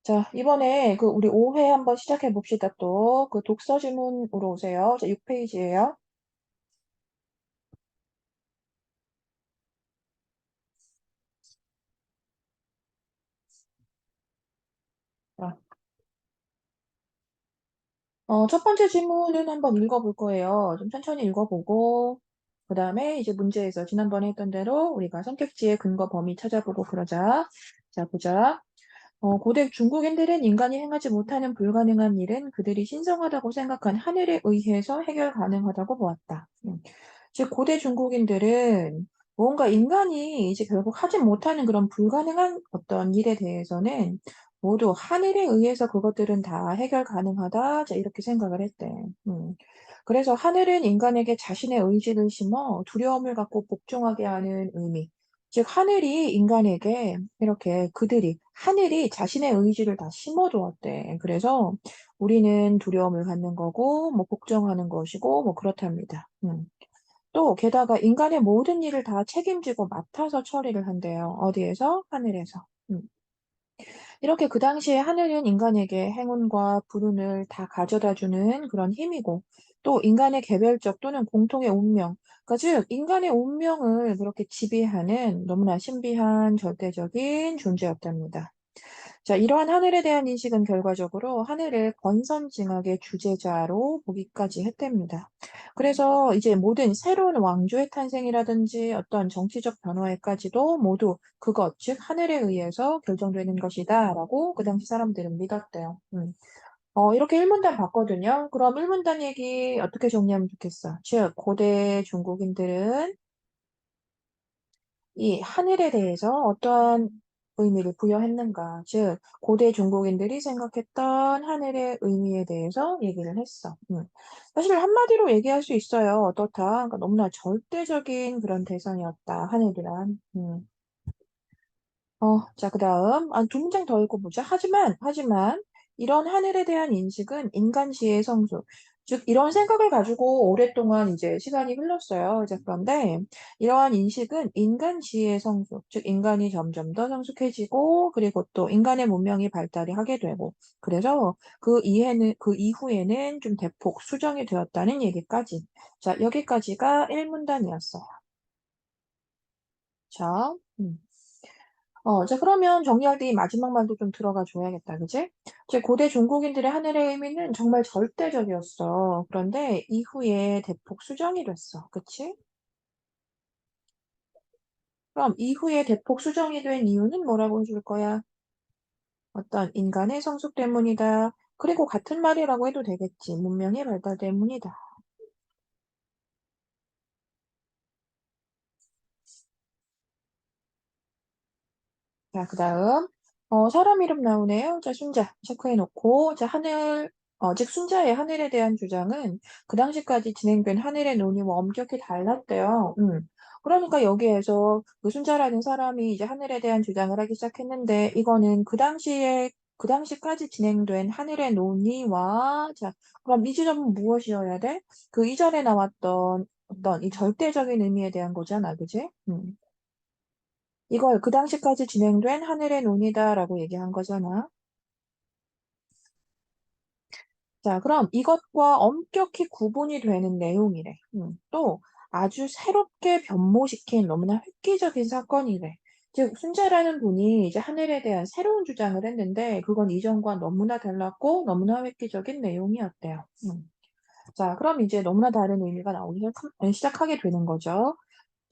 자, 이번에 우리 5회 한번 시작해 봅시다. 또 독서 질문으로 오세요. 자, 6페이지예요. 자, 첫 번째 질문은 한번 읽어볼 거예요. 좀 천천히 읽어보고, 그 다음에 이제 문제에서 지난번에 했던 대로 우리가 선택지의 근거 범위 찾아보고 그러자. 자, 보자. 고대 중국인들은 인간이 행하지 못하는 불가능한 일은 그들이 신성하다고 생각한 하늘에 의해서 해결 가능하다고 보았다. 즉, 고대 중국인들은 뭔가 인간이 이제 결국 하지 못하는 그런 불가능한 어떤 일에 대해서는 모두 하늘에 의해서 그것들은 다 해결 가능하다. 자, 이렇게 생각을 했대. 그래서 하늘은 인간에게 자신의 의지를 심어 두려움을 갖고 복종하게 하는 의미. 즉, 하늘이 인간에게 이렇게 하늘이 자신의 의지를 다 심어두었대. 그래서 우리는 두려움을 갖는 거고, 뭐, 복종하는 것이고, 뭐, 그렇답니다. 또, 게다가 인간의 모든 일을 다 책임지고 맡아서 처리를 한대요. 어디에서? 하늘에서. 이렇게 그 당시에 하늘은 인간에게 행운과 불운을 다 가져다 주는 그런 힘이고, 또 인간의 개별적 또는 공통의 운명, 그러니까 즉 인간의 운명을 그렇게 지배하는 너무나 신비한 절대적인 존재였답니다. 자, 이러한 하늘에 대한 인식은 결과적으로 하늘을 권선징악의 주재자로 보기까지 했답니다. 그래서 이제 모든 새로운 왕조의 탄생이라든지 어떤 정치적 변화에까지도 모두 그것, 즉 하늘에 의해서 결정되는 것이다라고 그 당시 사람들은 믿었대요. 이렇게 일문단 봤거든요. 그럼 일문단 얘기 어떻게 정리하면 좋겠어? 즉, 고대 중국인들은 이 하늘에 대해서 어떠한 의미를 부여했는가. 즉, 고대 중국인들이 생각했던 하늘의 의미에 대해서 얘기를 했어. 사실 한마디로 얘기할 수 있어요. 어떻다. 그러니까 너무나 절대적인 그런 대상이었다. 하늘이란. 자, 그다음 두 문장 더 읽어보자. 하지만 이런 하늘에 대한 인식은 인간시의 성숙, 즉 이런 생각을 가지고 오랫동안 이제 시간이 흘렀어요. 이제 그런데 이러한 인식은 인간시의 성숙, 즉 인간이 점점 더 성숙해지고 그리고 또 인간의 문명이 발달이 하게 되고 그래서 그 이후에는 좀 대폭 수정이 되었다는 얘기까지. 자, 여기까지가 1문단이었어요. 자, 자, 그러면 정리할 때 이 마지막 말도 좀 들어가 줘야겠다, 그지? 제 고대 중국인들의 하늘의 의미는 정말 절대적이었어. 그런데 이후에 대폭 수정이 됐어. 그치? 그럼 이후에 대폭 수정이 된 이유는 뭐라고 해줄 거야? 어떤 인간의 성숙 때문이다. 그리고 같은 말이라고 해도 되겠지. 문명의 발달 때문이다. 자, 그다음 사람 이름 나오네요. 자, 순자 체크해 놓고 자, 즉 순자의 하늘에 대한 주장은 그 당시까지 진행된 하늘의 논의와 엄격히 달랐대요. 그러니까 여기에서 그 순자라는 사람이 이제 하늘에 대한 주장을 하기 시작했는데 이거는 그 당시까지 진행된 하늘의 논의와 자, 그럼 이 지점은 무엇이어야 돼? 그 이전에 나왔던 어떤 이 절대적인 의미에 대한 거잖아, 그지? 이걸 그 당시까지 진행된 하늘의 논이다라고 얘기한 거잖아. 자, 그럼 이것과 엄격히 구분이 되는 내용이래. 또 아주 새롭게 변모시킨 너무나 획기적인 사건이래. 즉, 순자라는 분이 이제 하늘에 대한 새로운 주장을 했는데 그건 이전과 너무나 달랐고 너무나 획기적인 내용이었대요. 자, 그럼 이제 너무나 다른 의미가 나오기 시작하게 되는 거죠.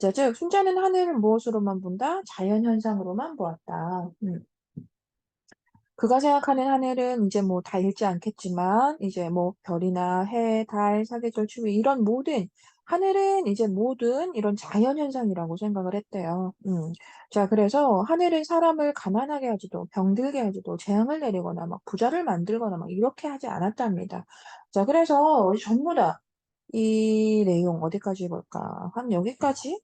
자, 즉, 순자는 하늘을 무엇으로만 본다? 자연현상으로만 보았다. 그가 생각하는 하늘은 이제 뭐 다 읽지 않겠지만, 이제 뭐 별이나 해, 달, 사계절, 추위, 이런 모든, 하늘은 이제 모든 이런 자연현상이라고 생각을 했대요. 자, 그래서 하늘은 사람을 가난하게 하지도, 병들게 하지도, 재앙을 내리거나 막 부자를 만들거나 막 이렇게 하지 않았답니다. 자, 그래서 전부 다 이 내용 어디까지 볼까? 한 여기까지?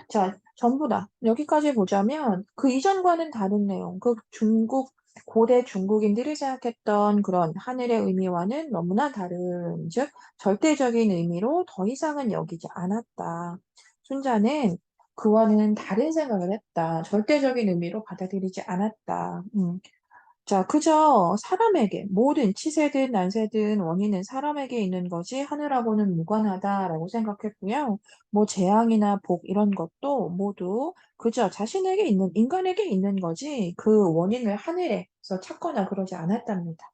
자, 전부 다. 여기까지 보자면 그 이전과는 다른 내용. 고대 중국인들이 생각했던 그런 하늘의 의미와는 너무나 다른, 즉, 절대적인 의미로 더 이상은 여기지 않았다. 순자는 그와는 다른 생각을 했다. 절대적인 의미로 받아들이지 않았다. 자, 그저 사람에게, 모든 치세든 난세든 원인은 사람에게 있는 것이 하늘하고는 무관하다라고 생각했고요. 뭐 재앙이나 복 이런 것도 모두 그저 자신에게 있는, 인간에게 있는 거지 그 원인을 하늘에서 찾거나 그러지 않았답니다.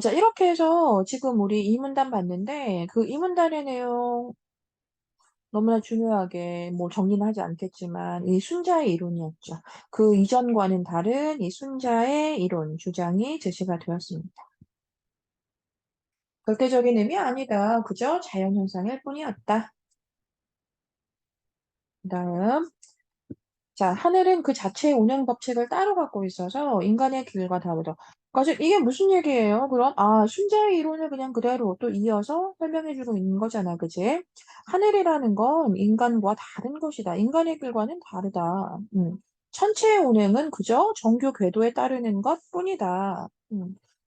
자, 이렇게 해서 지금 우리 이 문단 봤는데 그 이 문단의 내용 너무나 중요하게 뭐 정리는 하지 않겠지만 이 순자의 이론이었죠. 그 이전과는 다른 이 순자의 이론, 주장이 제시가 되었습니다. 절대적인 의미 아니다. 그저 자연현상일 뿐이었다. 그다음 자, 하늘은 그 자체의 운행 법칙을 따로 갖고 있어서 인간의 길과 다르다. 그러니까 이게 무슨 얘기예요? 그럼 순자의 이론을 그냥 그대로 또 이어서 설명해 주고 있는 거잖아. 그지? 하늘이라는 건 인간과 다른 것이다. 인간의 길과는 다르다. 천체의 운행은 그저 정규 궤도에 따르는 것뿐이다.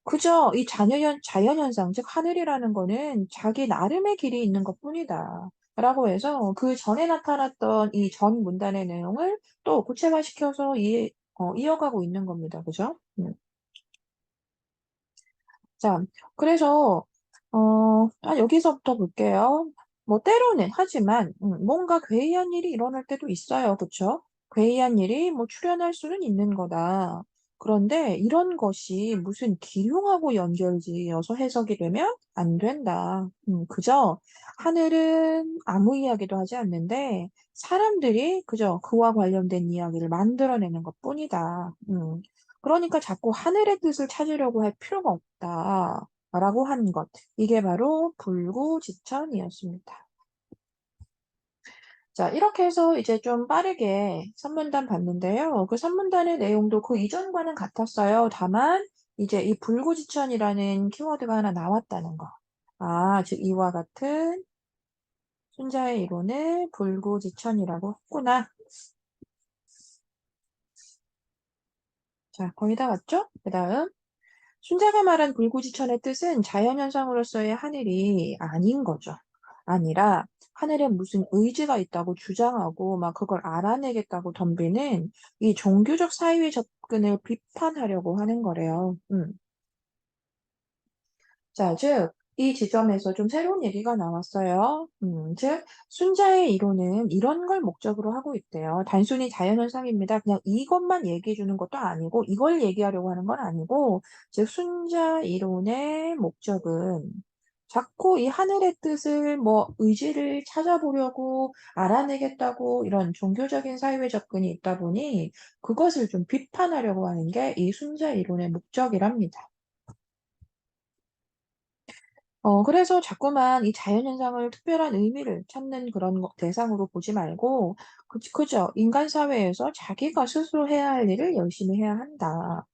그저 이 자연현상, 즉 하늘이라는 거는 자기 나름의 길이 있는 것뿐이다. 라고 해서 그 전에 나타났던 이 전 문단의 내용을 또 구체화시켜서 이어가고 있는 겁니다. 그죠? 자, 그래서, 여기서부터 볼게요. 뭐, 때로는, 하지만, 뭔가 괴이한 일이 일어날 때도 있어요. 그쵸? 괴이한 일이 뭐, 출현할 수는 있는 거다. 그런데 이런 것이 무슨 기룡하고 연결지어서 해석이 되면 안 된다. 그저 하늘은 아무 이야기도 하지 않는데 사람들이 그저 그와 관련된 이야기를 만들어내는 것뿐이다. 그러니까 자꾸 하늘의 뜻을 찾으려고 할 필요가 없다. 라고 한 것. 이게 바로 불구지천이었습니다. 자, 이렇게 해서 이제 좀 빠르게 선문단 봤는데요. 그 선문단의 내용도 그 이전과는 같았어요. 다만, 이제 이 불구지천이라는 키워드가 하나 나왔다는 거. 즉, 이와 같은 순자의 이론을 불구지천이라고 했구나. 자, 거의 다 왔죠? 그 다음. 순자가 말한 불구지천의 뜻은 자연현상으로서의 하늘이 아닌 거죠. 아니라 하늘에 무슨 의지가 있다고 주장하고 막 그걸 알아내겠다고 덤비는 이 종교적 사유의 접근을 비판하려고 하는 거래요. 자, 즉, 이 지점에서 좀 새로운 얘기가 나왔어요. 즉, 순자의 이론은 이런 걸 목적으로 하고 있대요. 단순히 자연현상입니다. 그냥 이것만 얘기해 주는 것도 아니고, 이걸 얘기하려고 하는 건 아니고, 즉, 순자 이론의 목적은 자꾸 이 하늘의 뜻을 뭐 의지를 찾아보려고 알아내겠다고 이런 종교적인 사유의 접근이 있다 보니 그것을 좀 비판하려고 하는 게 이 순자 이론의 목적이랍니다. 그래서 자꾸만 이 자연현상을 특별한 의미를 찾는 그런 대상으로 보지 말고, 그죠? 인간 사회에서 자기가 스스로 해야 할 일을 열심히 해야 한다.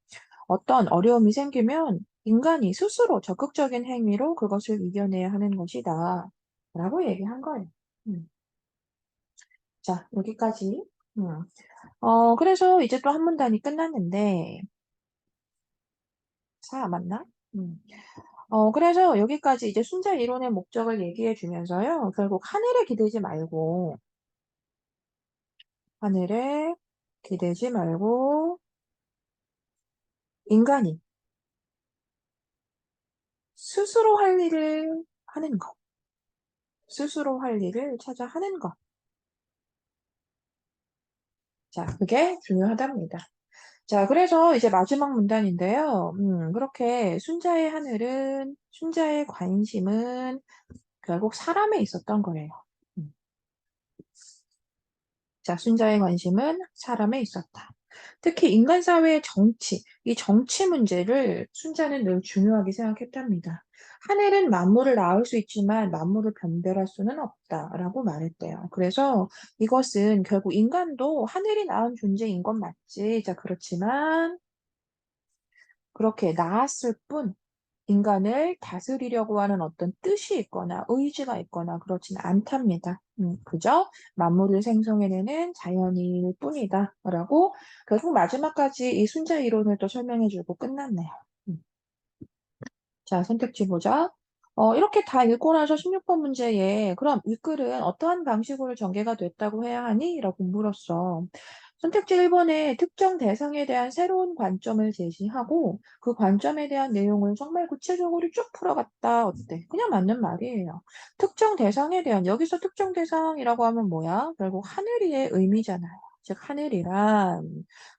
어떤 어려움이 생기면 인간이 스스로 적극적인 행위로 그것을 이겨내야 하는 것이다. 라고 얘기한 거예요. 음. 자, 여기까지. 음. 그래서 이제 또 한 문단이 끝났는데, 맞나? 음. 그래서 여기까지 이제 순자 이론의 목적을 얘기해 주면서요. 결국 하늘에 기대지 말고, 하늘에 기대지 말고, 인간이 스스로 할 일을 하는 것. 스스로 할 일을 찾아 하는 것. 자, 그게 중요하답니다. 자, 그래서 이제 마지막 문단인데요. 그렇게 순자의 관심은 결국 사람에 있었던 거예요. 음. 자, 순자의 관심은 사람에 있었다. 특히 인간 사회의 정치, 이 정치 문제를 순자는 늘 중요하게 생각했답니다. 하늘은 만물을 낳을 수 있지만 만물을 변별할 수는 없다라고 말했대요. 그래서 이것은 결국 인간도 하늘이 낳은 존재인 건 맞지. 자, 그렇지만 그렇게 낳았을 뿐 인간을 다스리려고 하는 어떤 뜻이 있거나 의지가 있거나 그렇지는 않답니다. 그저 만물을 생성해내는 자연일 뿐이다. 라고 결국 마지막까지 이 순자 이론을 또 설명해주고 끝났네요. 자, 선택지 보자. 이렇게 다 읽고 나서 16번 문제에 그럼 이 글은 어떠한 방식으로 전개가 됐다고 해야 하니? 라고 물었어. 선택지 1번에 특정 대상에 대한 새로운 관점을 제시하고 그 관점에 대한 내용을 정말 구체적으로 쭉 풀어갔다. 어때? 그냥 맞는 말이에요. 특정 대상에 대한, 여기서 특정 대상이라고 하면 뭐야? 결국 하늘이의 의미잖아요. 즉, 하늘이란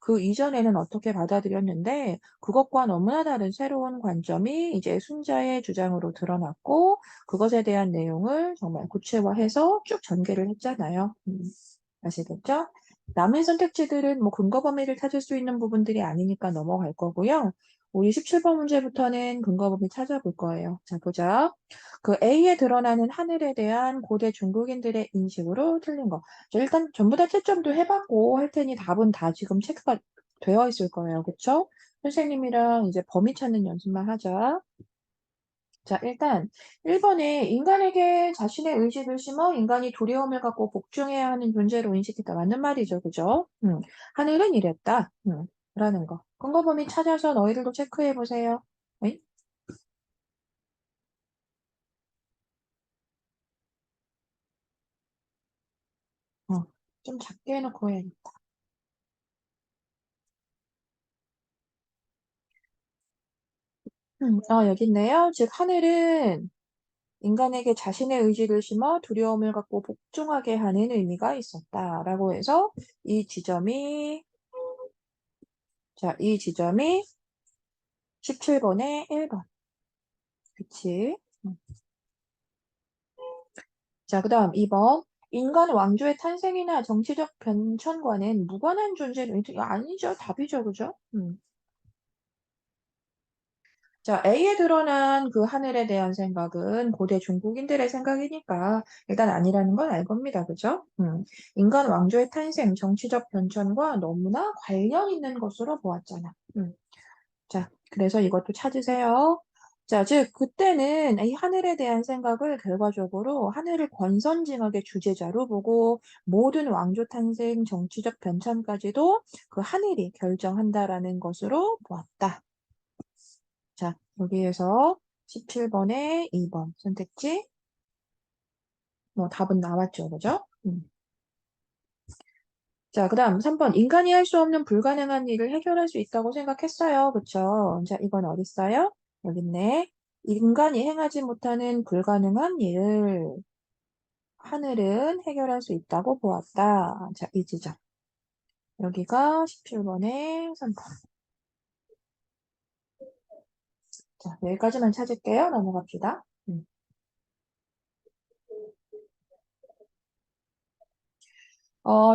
그 이전에는 어떻게 받아들였는데 그것과 너무나 다른 새로운 관점이 이제 순자의 주장으로 드러났고 그것에 대한 내용을 정말 구체화해서 쭉 전개를 했잖아요. 아시겠죠? 남은 선택지들은 뭐 근거 범위를 찾을 수 있는 부분들이 아니니까 넘어갈 거고요. 우리 17번 문제부터는 근거 범위 찾아볼 거예요. 자, 보자. 그 A에 드러나는 하늘에 대한 고대 중국인들의 인식으로 틀린 거. 자, 일단 전부 다 채점도 해봤고 할 테니 답은 다 지금 체크가 되어 있을 거예요. 그쵸? 선생님이랑 이제 범위 찾는 연습만 하자. 자, 일단 1번에 인간에게 자신의 의식을 심어 인간이 두려움을 갖고 복종해야 하는 존재로 인식했다. 맞는 말이죠. 그죠? 하늘은 이랬다. 라는 거. 근거 범위 찾아서 너희들도 체크해 보세요. 네? 어, 좀 작게 해놓고 해야겠다. 여기 있네요. 즉, 하늘은 인간에게 자신의 의지를 심어 두려움을 갖고 복종하게 하는 의미가 있었다. 라고 해서 이 지점이, 자, 이 지점이 17번의 1번. 그치? 자, 그 다음 2번. 인간 왕조의 탄생이나 정치적 변천과는 무관한 존재로, 이거 아니죠. 답이죠. 그죠? 자, A에 드러난 그 하늘에 대한 생각은 고대 중국인들의 생각이니까 일단 아니라는 건 알 겁니다. 그죠? 인간 왕조의 탄생, 정치적 변천과 너무나 관련 있는 것으로 보았잖아. 자, 그래서 이것도 찾으세요. 자, 즉, 그때는 이 하늘에 대한 생각을 결과적으로 하늘을 권선징악의 주제자로 보고 모든 왕조 탄생, 정치적 변천까지도 그 하늘이 결정한다라는 것으로 보았다. 자, 여기에서 17번에 2번 선택지, 뭐 답은 나왔죠, 그죠? 자, 그 다음 3번. 인간이 할 수 없는 불가능한 일을 해결할 수 있다고 생각했어요. 그쵸? 자, 이건 어딨어요? 여기 있네. 인간이 행하지 못하는 불가능한 일을 하늘은 해결할 수 있다고 보았다. 자, 이 지점. 여기가 17번에 3번. 자, 여기까지만 찾을게요. 넘어갑시다.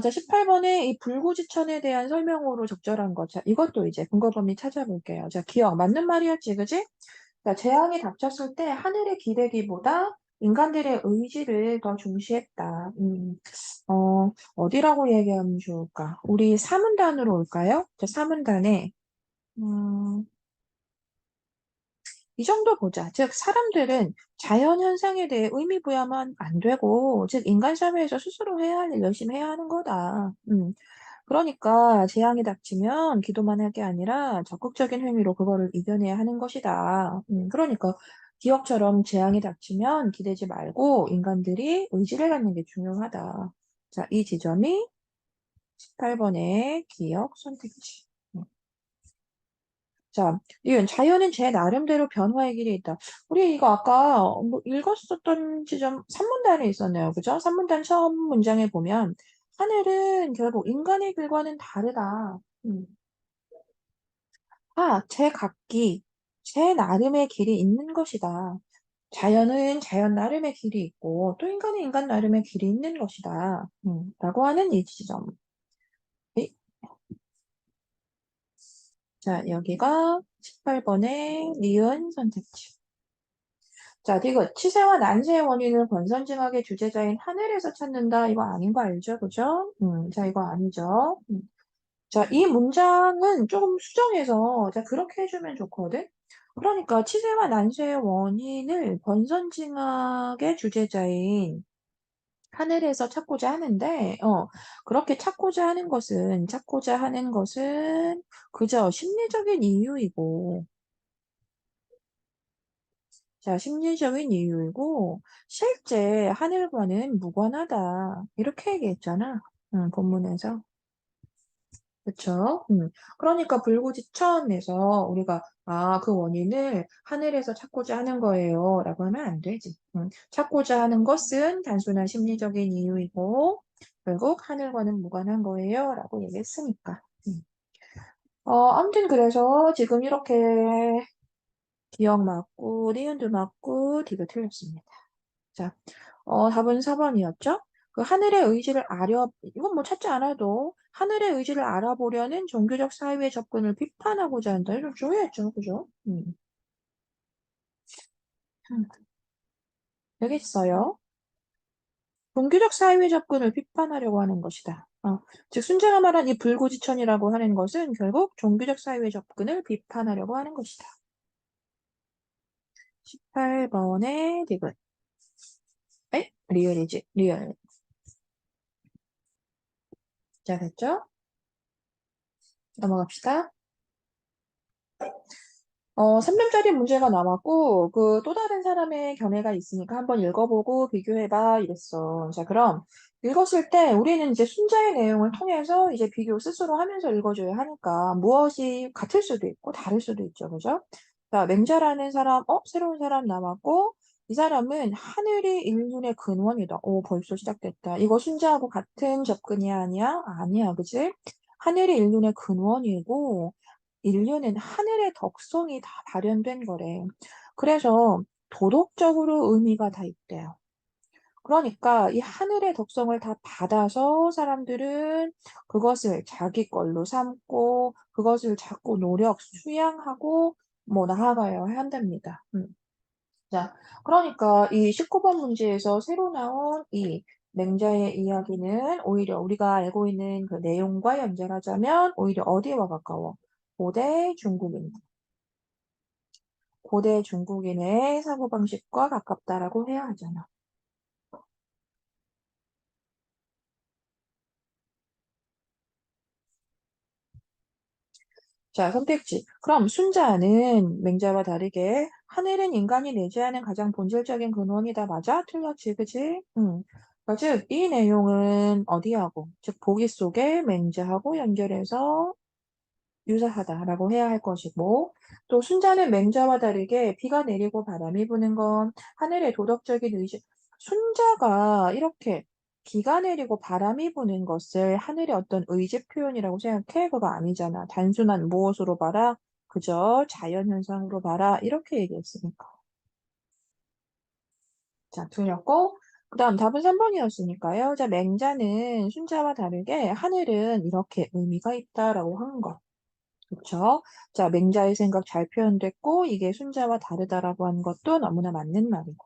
자, 18번에 이 불구지천에 대한 설명으로 적절한 것. 자, 이것도 이제 근거 범위 찾아볼게요. 자, 기억. 맞는 말이었지, 그지? 자, 재앙이 닥쳤을 때 하늘의 기대기보다 인간들의 의지를 더 중시했다. 어디라고 얘기하면 좋을까? 우리 사문단으로 올까요? 자, 사문단에, 음, 이 정도 보자. 즉, 사람들은 자연 현상에 대해 의미 부여하면 안 되고, 즉, 인간 사회에서 스스로 해야 할 일 열심히 해야 하는 거다. 그러니까 재앙이 닥치면 기도만 할 게 아니라 적극적인 행위로 그거를 이겨내야 하는 것이다. 그러니까 기억처럼 재앙이 닥치면 기대지 말고 인간들이 의지를 갖는 게 중요하다. 자, 이 지점이 18번의 기억 선택지. 자, 이건 자연은 제 나름대로 변화의 길이 있다. 우리 이거 아까 뭐 읽었었던 지점 3문단에 있었네요. 그죠? 3문단 처음 문장에 보면 하늘은 결국 인간의 길과는 다르다. 음. 제 각기, 제 나름의 길이 있는 것이다. 자연은 자연 나름의 길이 있고, 또 인간은 인간 나름의 길이 있는 것이다. 라고 하는 이 지점. 네. 자, 여기가 18번의 니은 선택지. 자, 디귿. 치세와 난세의 원인을 권선징악의 주제자인 하늘에서 찾는다. 이거 아닌 거 알죠? 그죠? 자, 이거 아니죠? 자, 이 문장은 조금 수정해서, 자, 그렇게 해주면 좋거든? 그러니까 치세와 난세의 원인을 권선징악의 주제자인 하늘에서 찾고자 하는데, 그렇게 찾고자 하는 것은 그저 심리적인 이유이고, 자, 심리적인 이유이고, 실제 하늘과는 무관하다. 이렇게 얘기했잖아. 본문에서. 그쵸? 그러니까 불구지천에서 우리가, 그 원인을 하늘에서 찾고자 하는 거예요. 라고 하면 안 되지. 찾고자 하는 것은 단순한 심리적인 이유이고, 결국 하늘과는 무관한 거예요. 라고 얘기했으니까. 아무튼 그래서 지금 이렇게 기억 맞고, 니은도 맞고, 디귿 틀렸습니다. 자, 답은 4번이었죠? 그 하늘의 의지를 이건 뭐 찾지 않아도 하늘의 의지를 알아보려는 종교적 사유의 접근을 비판하고자 한다. 이좀 중요했죠, 그죠? 음, 되겠어요. 종교적 사유의 접근을 비판하려고 하는 것이다. 즉, 순자가 말한 이 불고지천이라고 하는 것은 결국 종교적 사유의 접근을 비판하려고 하는 것이다. 18번의 디귿. 리얼이지, 리얼. 자, 됐죠? 넘어갑시다. 3점짜리 문제가 남았고, 그 또 다른 사람의 견해가 있으니까 한번 읽어보고 비교해봐 이랬어. 자, 그럼 읽었을 때 우리는 이제 순자의 내용을 통해서 이제 비교 스스로 하면서 읽어줘야 하니까 무엇이 같을 수도 있고 다를 수도 있죠. 그죠? 자, 맹자라는 사람, 새로운 사람 남았고, 이 사람은 하늘이 인륜의 근원이다. 오, 벌써 시작됐다. 이거 순자하고 같은 접근이야, 아니야? 아니야, 그지? 하늘이 인륜의 근원이고, 인류는 하늘의 덕성이 다 발현된 거래. 그래서 도덕적으로 의미가 다 있대요. 그러니까 이 하늘의 덕성을 다 받아서 사람들은 그것을 자기 걸로 삼고 그것을 자꾸 수양하고 뭐 나아가야 한답니다. 자, 그러니까 이 19번 문제에서 새로 나온 이 맹자의 이야기는 오히려 우리가 알고 있는 그 내용과 연결하자면 오히려 어디와 가까워? 고대 중국입니다. 고대 중국인의 사고방식과 가깝다라고 해야 하잖아. 자, 선택지. 그럼 순자는 맹자와 다르게 하늘은 인간이 내재하는 가장 본질적인 근원이다. 맞아? 틀렸지, 그지? 그러니까 즉, 이 내용은 어디하고, 즉, 보기 속에 맹자하고 연결해서 유사하다라고 해야 할 것이고, 또 순자는 맹자와 다르게 비가 내리고 바람이 부는 건 하늘의 도덕적인 의지, 순자가 이렇게 비가 내리고 바람이 부는 것을 하늘의 어떤 의지 표현이라고 생각해? 그거 아니잖아. 단순한 무엇으로 봐라? 그저 자연현상으로 봐라. 이렇게 얘기했으니까. 자, 틀렸고, 그 다음 답은 3번이었으니까요. 자, 맹자는 순자와 다르게 하늘은 이렇게 의미가 있다라고 한 거. 그쵸? 자, 맹자의 생각 잘 표현됐고, 이게 순자와 다르다라고 하는 것도 너무나 맞는 말이고.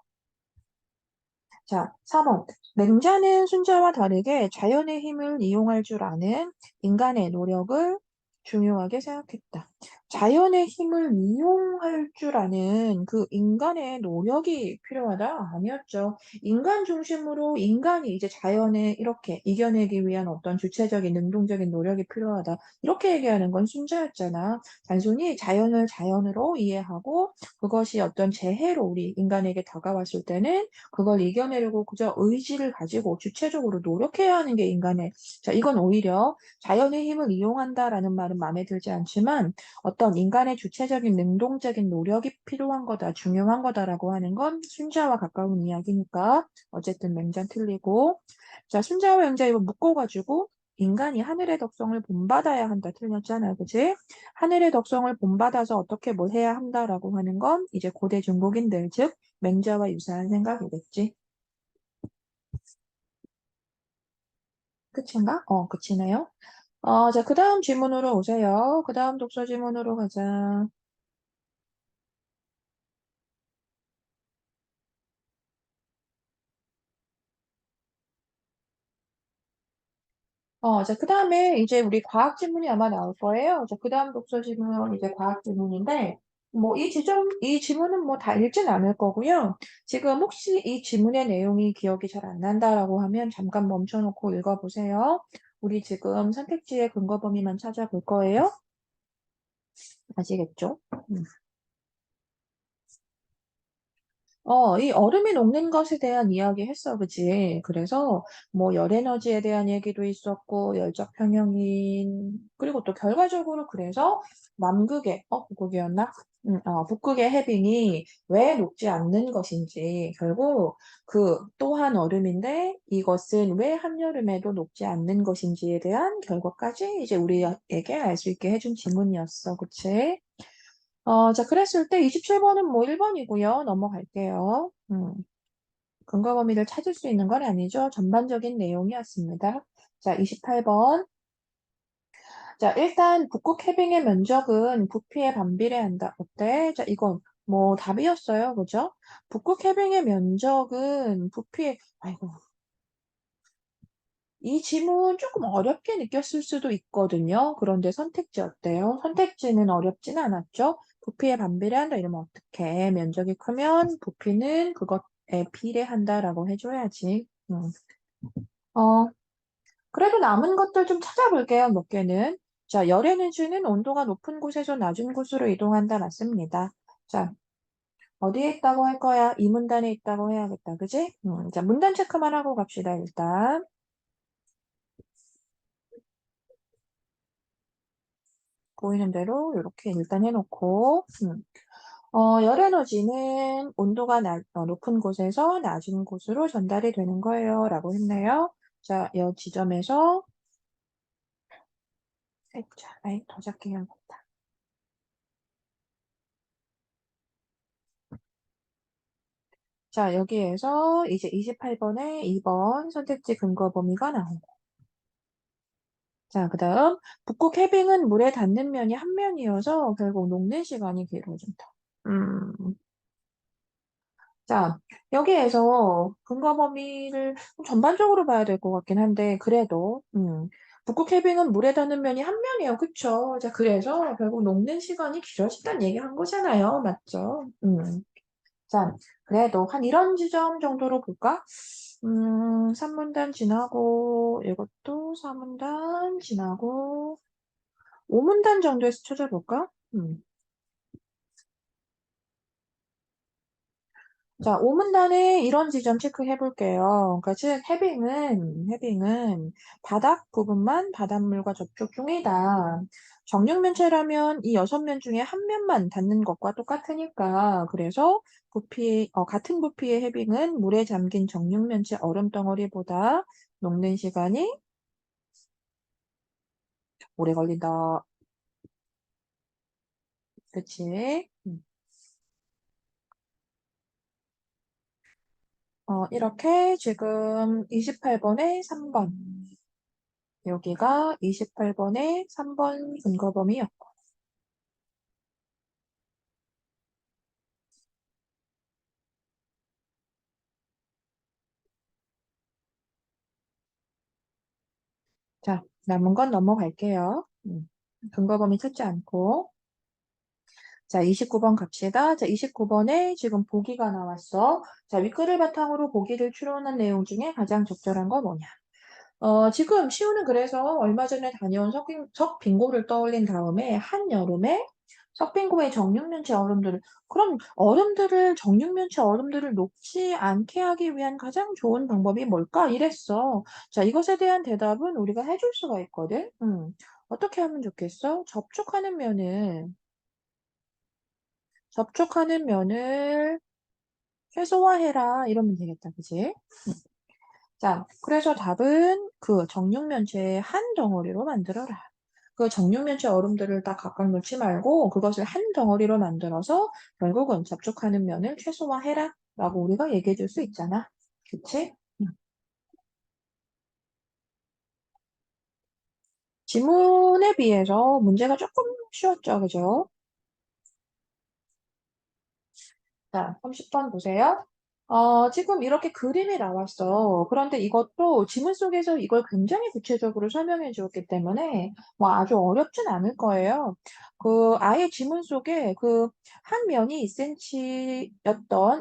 자, 4번. 맹자는 순자와 다르게 자연의 힘을 이용할 줄 아는 인간의 노력을 중요하게 생각했다. 자연의 힘을 이용할 줄 아는 그 인간의 노력이 필요하다? 아니었죠. 인간 중심으로 인간이 이제 자연에 이렇게 이겨내기 위한 어떤 주체적인 능동적인 노력이 필요하다. 이렇게 얘기하는 건 순자였잖아. 단순히 자연을 자연으로 이해하고 그것이 어떤 재해로 우리 인간에게 다가왔을 때는 그걸 이겨내려고 그저 의지를 가지고 주체적으로 노력해야 하는 게 인간의, 자, 이건 오히려 자연의 힘을 이용한다라는 말은 마음에 들지 않지만 어떤 인간의 주체적인 능동적인 노력이 필요한 거다, 중요한 거다라고 하는 건 순자와 가까운 이야기니까 어쨌든 맹장 틀리고, 자, 순자와 영자 이거 묶어가지고 인간이 하늘의 덕성을 본받아야 한다 틀렸잖아, 그지? 하늘의 덕성을 본받아서 어떻게 뭘 해야 한다라고 하는 건 이제 고대 중국인들, 즉 맹자와 유사한 생각이겠지. 끝인가? 끝이네요. 자, 그 다음 질문으로 오세요. 그 다음 독서 질문으로 가자. 자, 그 다음에 이제 우리 과학 질문이 아마 나올 거예요. 자, 그 다음 독서 질문은 이제 과학 질문인데, 뭐, 이 질문은 뭐 다 읽진 않을 거고요. 지금 혹시 이 질문의 내용이 기억이 잘 안 난다라고 하면 잠깐 멈춰놓고 읽어보세요. 우리 지금 선택지의 근거 범위만 찾아볼 거예요. 아시겠죠? 음. 이 얼음이 녹는 것에 대한 이야기 했어, 그치? 그래서 뭐 열에너지에 대한 얘기도 있었고, 열적 평형인, 그리고 또 결과적으로 그래서 남극의, 북극이었나? 북극의 해빙이 왜 녹지 않는 것인지, 결국 그 또한 얼음인데 이것은 왜 한여름에도 녹지 않는 것인지에 대한 결과까지 이제 우리에게 알 수 있게 해준 지문이었어, 그치? 자, 그랬을 때 27번은 뭐 1번이고요. 넘어갈게요. 근거 범위를 찾을 수 있는 건 아니죠. 전반적인 내용이었습니다. 자, 28번. 자, 일단 북극 해빙의 면적은 부피에 반비례한다. 어때? 자, 이건 뭐 답이었어요. 그죠? 북극 해빙의 면적은 부피에, 아이고, 이 지문 조금 어렵게 느꼈을 수도 있거든요. 그런데 선택지 어때요? 선택지는 어렵진 않았죠? 부피에 반비례한다 이러면 어떡해? 면적이 크면 부피는 그것에 비례한다라고 해줘야지. 어, 그래도 남은 것들 좀 찾아볼게요. 몇 개는. 자, 열 에너지는 온도가 높은 곳에서 낮은 곳으로 이동한다. 맞습니다. 자, 어디에 있다고 할 거야? 이 문단에 있다고 해야겠다. 그지? 자, 문단 체크만 하고 갑시다, 일단. 보이는 대로 이렇게 일단 해놓고, 열 에너지는 온도가 높은 곳에서 낮은 곳으로 전달이 되는 거예요. 라고 했네요. 자, 이 지점에서 살짝, 더 작게 해야겠다. 자, 여기에서 이제 28번에 2번 선택지 근거 범위가 나오고. 자, 그 다음, 북극 해빙은 물에 닿는 면이 한 면이어서 결국 녹는 시간이 길어진다. 음, 자, 여기에서 근거 범위를 전반적으로 봐야 될 것 같긴 한데, 그래도, 북극 해빙은 물에 닿는 면이 한 면이에요. 그쵸? 자, 그래서 결국 녹는 시간이 길어진다는 얘기 한 거잖아요. 맞죠? 자, 그래도 한 이런 지점 정도로 볼까? 3문단 지나고, 이것도 4문단 지나고, 5문단 정도에서 찾아볼까? 자, 오문단에 이런 지점 체크해 볼게요. 그러니까 즉 해빙은 바닥 부분만 바닷물과 접촉 중이다. 정육면체라면 이 6면 중에 한 면만 닿는 것과 똑같으니까 그래서 같은 부피의 해빙은 물에 잠긴 정육면체 얼음 덩어리보다 녹는 시간이 오래 걸린다. 그치? 이렇게 지금 28번에 3번. 여기가 28번에 3번 근거범위였고. 자, 남은 건 넘어갈게요. 근거범위 찾지 않고. 자, 29번 갑시다. 자, 29번에 지금 보기가 나왔어. 자, 윗글을 바탕으로 보기를 추론한 내용 중에 가장 적절한 거 뭐냐? 지금 시우는 그래서 얼마 전에 다녀온 석빙고를 떠올린 다음에 한여름에 석빙고의 정육면체 얼음들을 그럼 얼음들을 정육면체 얼음들을 녹지 않게 하기 위한 가장 좋은 방법이 뭘까? 이랬어. 자, 이것에 대한 대답은 우리가 해줄 수가 있거든. 어떻게 하면 좋겠어? 접촉하는 면을 최소화해라 이러면 되겠다, 그지? 자, 그래서 답은 그 정육면체의 한 덩어리로 만들어라. 그 정육면체 얼음들을 다 각각 넣지 말고 그것을 한 덩어리로 만들어서 결국은 접촉하는 면을 최소화해라. 라고 우리가 얘기해 줄 수 있잖아. 그치? 지문에 비해서 문제가 조금 쉬웠죠. 그죠? 자, 30번 보세요. 지금 이렇게 그림이 나왔어. 그런데 이것도 지문 속에서 이걸 굉장히 구체적으로 설명해 주었기 때문에 뭐 아주 어렵진 않을 거예요. 아예 지문 속에 한 면이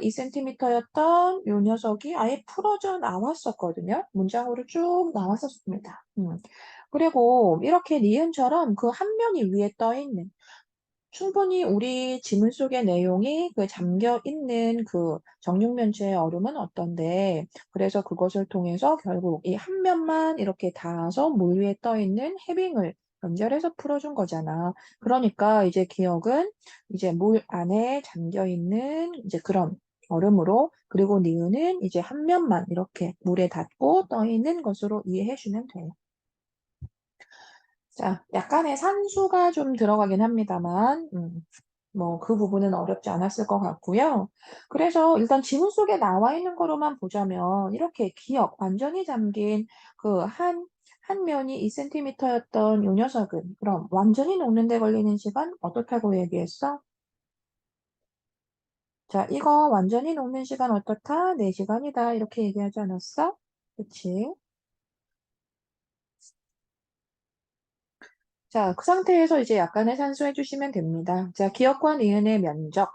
2cm였던 요 녀석이 아예 풀어져 나왔었거든요. 문장으로 쭉 나왔었습니다. 그리고 이렇게 니은처럼 그 한 면이 위에 떠 있는 충분히 우리 지문 속의 내용이 그 잠겨 있는 그 정육면체의 얼음은 어떤데, 그래서 그것을 통해서 결국 이 한 면만 이렇게 닿아서 물 위에 떠 있는 해빙을 연결해서 풀어준 거잖아. 그러니까 이제 기억은 이제 물 안에 잠겨 있는 이제 그런 얼음으로, 그리고 니은은 이제 한 면만 이렇게 물에 닿고 떠 있는 것으로 이해해 주면 돼. 자, 약간의 산수가 좀 들어가긴 합니다만, 뭐 그 부분은 어렵지 않았을 것 같고요. 그래서 일단 지문 속에 나와 있는 거로만 보자면 이렇게 기억, 완전히 잠긴 그 한 면이 2cm였던 요 녀석은 그럼 완전히 녹는 데 걸리는 시간 어떻다고 얘기했어? 자, 이거 완전히 녹는 시간 어떻다? 4시간이다. 이렇게 얘기하지 않았어? 그치? 자, 그 상태에서 이제 약간의 산수해 주시면 됩니다. 자, 기억과 니은의 면적.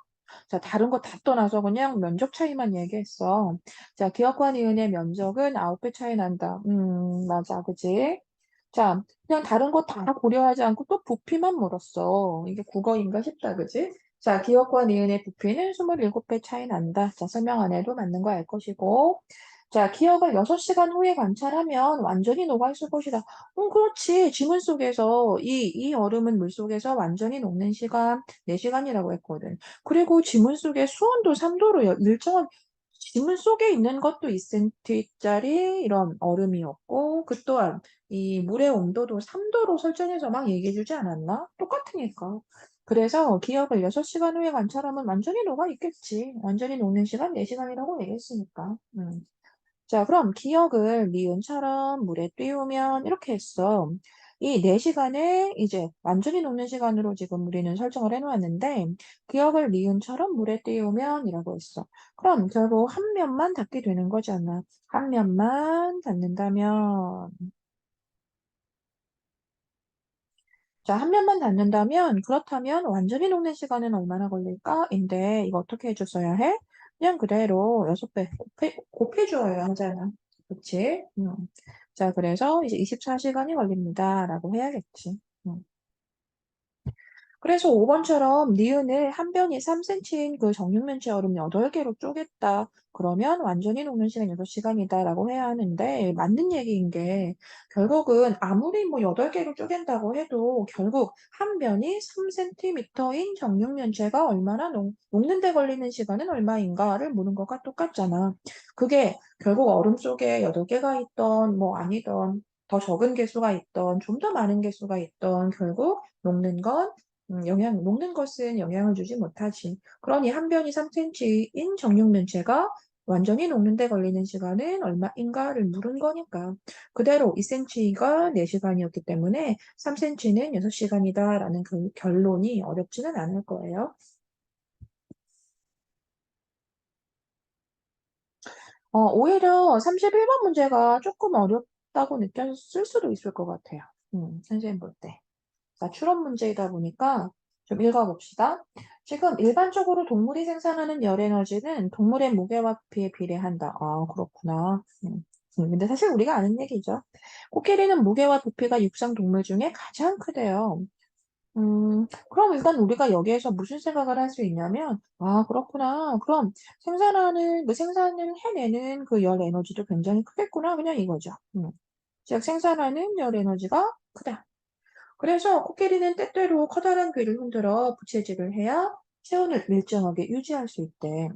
자, 다른 거 다 떠나서 그냥 면적 차이만 얘기했어. 자, 기억과 니은의 면적은 9배 차이 난다. 맞아. 그지? 자, 그냥 다른 거 다 고려하지 않고 또 부피만 물었어. 이게 국어인가 싶다. 그지? 자, 기억과 니은의 부피는 27배 차이 난다. 자, 설명 안 해도 맞는 거 알 것이고. 자, 기억을 6시간 후에 관찰하면 완전히 녹아있을 것이다. 그렇지. 지문 속에서 이 얼음은 물 속에서 완전히 녹는 시간 4시간이라고 했거든. 그리고 지문 속에 수온도 3도로요. 일정한 지문 속에 있는 것도 2cm짜리 이런 얼음이었고, 그 또한 이 물의 온도도 3도로 설정해서 막 얘기해주지 않았나? 똑같으니까. 그래서 기억을 6시간 후에 관찰하면 완전히 녹아 있겠지. 완전히 녹는 시간 4시간이라고 얘기했으니까. 자, 그럼 기억을 니은처럼 물에 띄우면 이렇게 했어. 이 4시간에 이제 완전히 녹는 시간으로 지금 우리는 설정을 해놓았는데, 기억을 니은처럼 물에 띄우면 이라고 했어. 그럼 결국 한 면만 닿게 되는 거잖아. 한 면만 닿는다면, 자, 한 면만 닿는다면, 그렇다면 완전히 녹는 시간은 얼마나 걸릴까? 인데, 이거 어떻게 해줬어야 해? 그냥 그대로 6배 곱해줘야 하잖아. 그치? 자, 그래서 이제 24시간이 걸립니다. 라고 해야겠지. 음. 그래서 5번처럼 니은을 한 변이 3cm인 그 정육면체 얼음 8개로 쪼갰다. 그러면 완전히 녹는 시간 6시간이다 라고 해야 하는데 맞는 얘기인 게 결국은 아무리 뭐 8개로 쪼갠다고 해도 결국 한 변이 3cm인 정육면체가 얼마나 녹는 데 걸리는 시간은 얼마인가를 묻는 것과 똑같잖아. 그게 결국 얼음 속에 8개가 있던 뭐 아니던 더 적은 개수가 있던 좀 더 많은 개수가 있던 결국 녹는 건 녹는 것은 영향을 주지 못하지. 그러니 한 변이 3cm인 정육면체가 완전히 녹는 데 걸리는 시간은 얼마인가를 물은 거니까. 그대로 2cm가 4시간이었기 때문에 3cm는 6시간이다라는 그 결론이 어렵지는 않을 거예요. 오히려 31번 문제가 조금 어렵다고 느꼈을 수도 있을 것 같아요. 선생님 볼 때. 자, 추론 문제이다 보니까 좀 읽어봅시다. 지금 일반적으로 동물이 생산하는 열 에너지는 동물의 무게와 부피에 비례한다. 아, 그렇구나. 근데 사실 우리가 아는 얘기죠. 코끼리는 무게와 부피가 육상 동물 중에 가장 크대요. 그럼 일단 우리가 여기에서 무슨 생각을 할 수 있냐면, 아, 그렇구나. 그럼 생산을 해내는 그 열 에너지도 굉장히 크겠구나. 그냥 이거죠. 즉, 생산하는 열 에너지가 크다. 그래서 코끼리는 때때로 커다란 귀를 흔들어 부채질을 해야 체온을 일정하게 유지할 수 있대.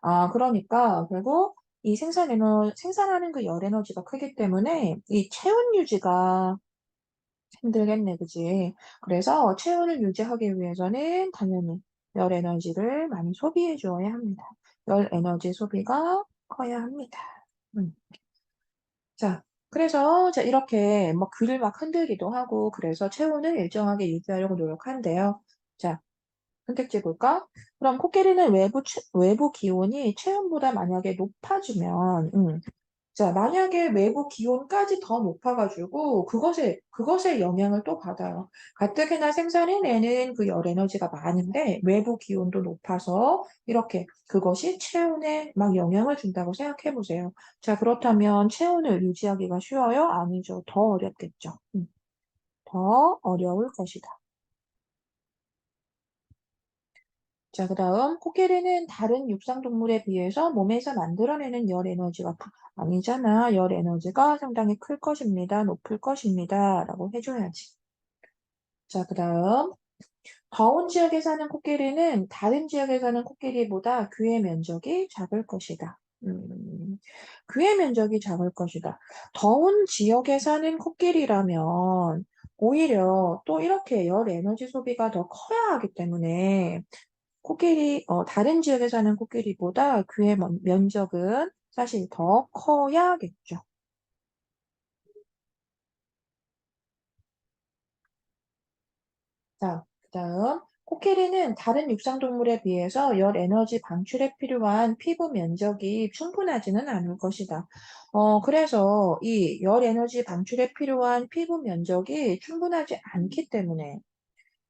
아, 그러니까 결국 이 생산하는 그 열 에너지가 크기 때문에 이 체온 유지가 힘들겠네, 그지? 그래서 체온을 유지하기 위해서는 당연히 열 에너지를 많이 소비해 주어야 합니다. 열 에너지 소비가 커야 합니다. 음. 자, 그래서 자, 이렇게 뭐 귀를 막 흔들기도 하고 그래서 체온을 일정하게 유지하려고 노력한대요. 자, 선택지 볼까? 그럼 코끼리는 외부 기온이 체온보다 만약에 높아지면 자, 만약에 외부 기온까지 더 높아가지고 그것의 영향을 또 받아요. 가뜩이나 생산해내는 그 열 에너지가 많은데 외부 기온도 높아서 이렇게 그것이 체온에 막 영향을 준다고 생각해 보세요. 자, 그렇다면 체온을 유지하기가 쉬워요? 아니죠. 더 어렵겠죠. 더 어려울 것이다. 자, 그 다음, 코끼리는 다른 육상동물에 비해서 몸에서 만들어내는 열 에너지가 아니잖아. 열 에너지가 상당히 클 것입니다. 높을 것입니다. 라고 해줘야지. 자, 그 다음, 더운 지역에 사는 코끼리는 다른 지역에 사는 코끼리보다 귀의 면적이 작을 것이다. 귀의 면적이 작을 것이다. 더운 지역에 사는 코끼리라면 오히려 또 이렇게 열 에너지 소비가 더 커야 하기 때문에 다른 지역에 사는 코끼리보다 귀의 면적은 사실 더 커야겠죠. 자, 그다음 코끼리는 다른 육상동물에 비해서 열 에너지 방출에 필요한 피부 면적이 충분하지는 않을 것이다. 그래서 이 열 에너지 방출에 필요한 피부 면적이 충분하지 않기 때문에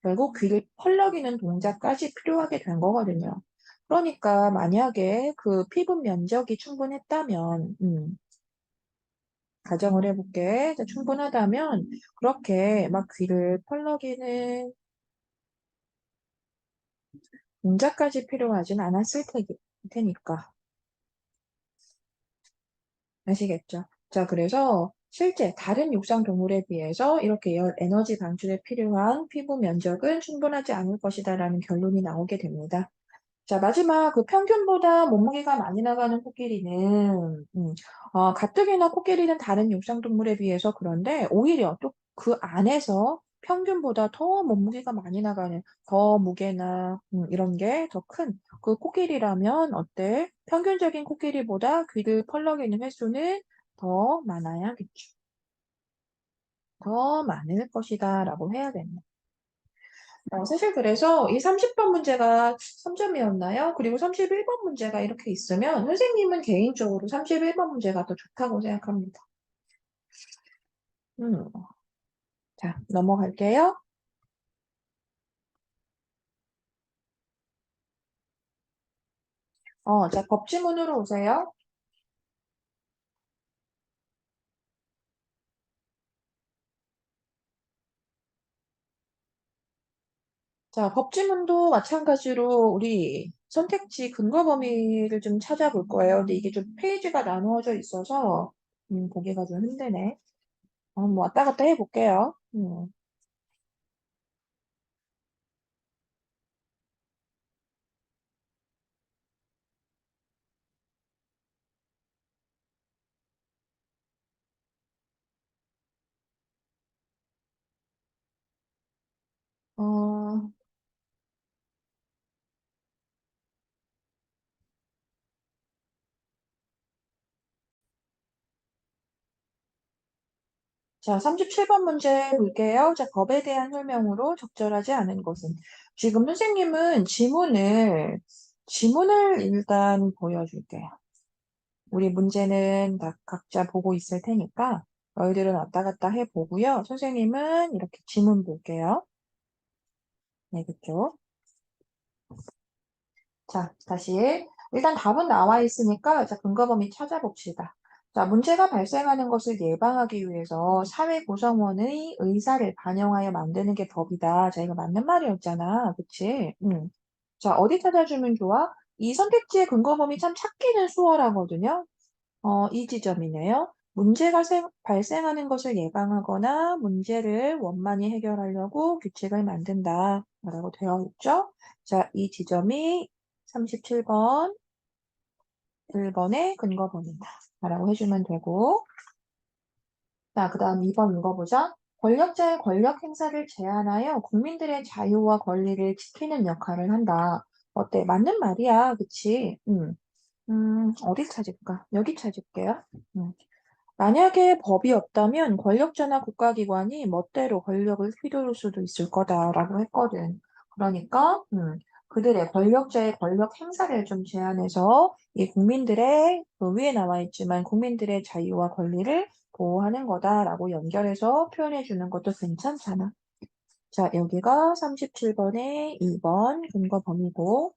결국 귀를 펄럭이는 동작까지 필요하게 된 거거든요. 그러니까 만약에 그 피부 면적이 충분했다면, 가정을 해볼게. 충분하다면 그렇게 막 귀를 펄럭이는 동작까지 필요하진 않았을 테니까. 아시겠죠? 자, 그래서 실제 다른 육상 동물에 비해서 이렇게 열 에너지 방출에 필요한 피부 면적은 충분하지 않을 것이다라는 결론이 나오게 됩니다. 자, 마지막 그 평균보다 몸무게가 많이 나가는 코끼리는 가뜩이나 코끼리는 다른 육상동물에 비해서 그런데 오히려 또 그 안에서 평균보다 더 몸무게가 많이 나가는 더 무게나 이런 게 더 큰 그 코끼리라면 어때? 평균적인 코끼리보다 귀를 펄럭이는 횟수는 더 많아야겠죠. 더 많을 것이다 라고 해야 됩니다. 사실 그래서 이 30번 문제가 3점이었나요? 그리고 31번 문제가 이렇게 있으면 선생님은 개인적으로 31번 문제가 더 좋다고 생각합니다. 음, 자, 넘어갈게요. 자, 법지문으로 오세요. 자, 법지문도 마찬가지로 우리 선택지 근거 범위를 좀 찾아볼 거예요. 근데 이게 좀 페이지가 나누어져 있어서 보기가 좀 힘드네. 뭐 왔다 갔다 해볼게요. 어, 자, 37번 문제 볼게요. 자, 법에 대한 설명으로 적절하지 않은 것은. 지금 선생님은 지문을 일단 보여줄게요. 우리 문제는 다 각자 보고 있을 테니까 너희들은 왔다 갔다 해보고요. 선생님은 이렇게 지문 볼게요. 네, 그쵸? 자, 다시. 일단 답은 나와 있으니까 자, 근거 범위 찾아봅시다. 자, 문제가 발생하는 것을 예방하기 위해서 사회 구성원의 의사를 반영하여 만드는 게 법이다. 자, 이거 맞는 말이었잖아. 그치? 자, 어디 찾아주면 좋아? 이 선택지의 근거 범위 참 찾기는 수월하거든요. 이 지점이네요. 문제가 발생하는 것을 예방하거나 문제를 원만히 해결하려고 규칙을 만든다. 라고 되어 있죠. 자, 이 지점이 37번, 1번의 근거 범위다. 라고 해주면 되고. 자, 그 다음 2번 읽어보자. 권력자의 권력 행사를 제한하여 국민들의 자유와 권리를 지키는 역할을 한다. 어때? 맞는 말이야. 그치? 어디 찾을까? 여기 찾을게요. 음. 만약에 법이 없다면 권력자나 국가기관이 멋대로 권력을 휘두를 수도 있을 거다라고 했거든. 그러니까 그들의 권력자의 권력 행사를 좀 제한해서 이 국민들의 그 위에 나와 있지만 국민들의 자유와 권리를 보호하는 거다라고 연결해서 표현해 주는 것도 괜찮잖아. 자, 여기가 37번의 2번 근거 범위고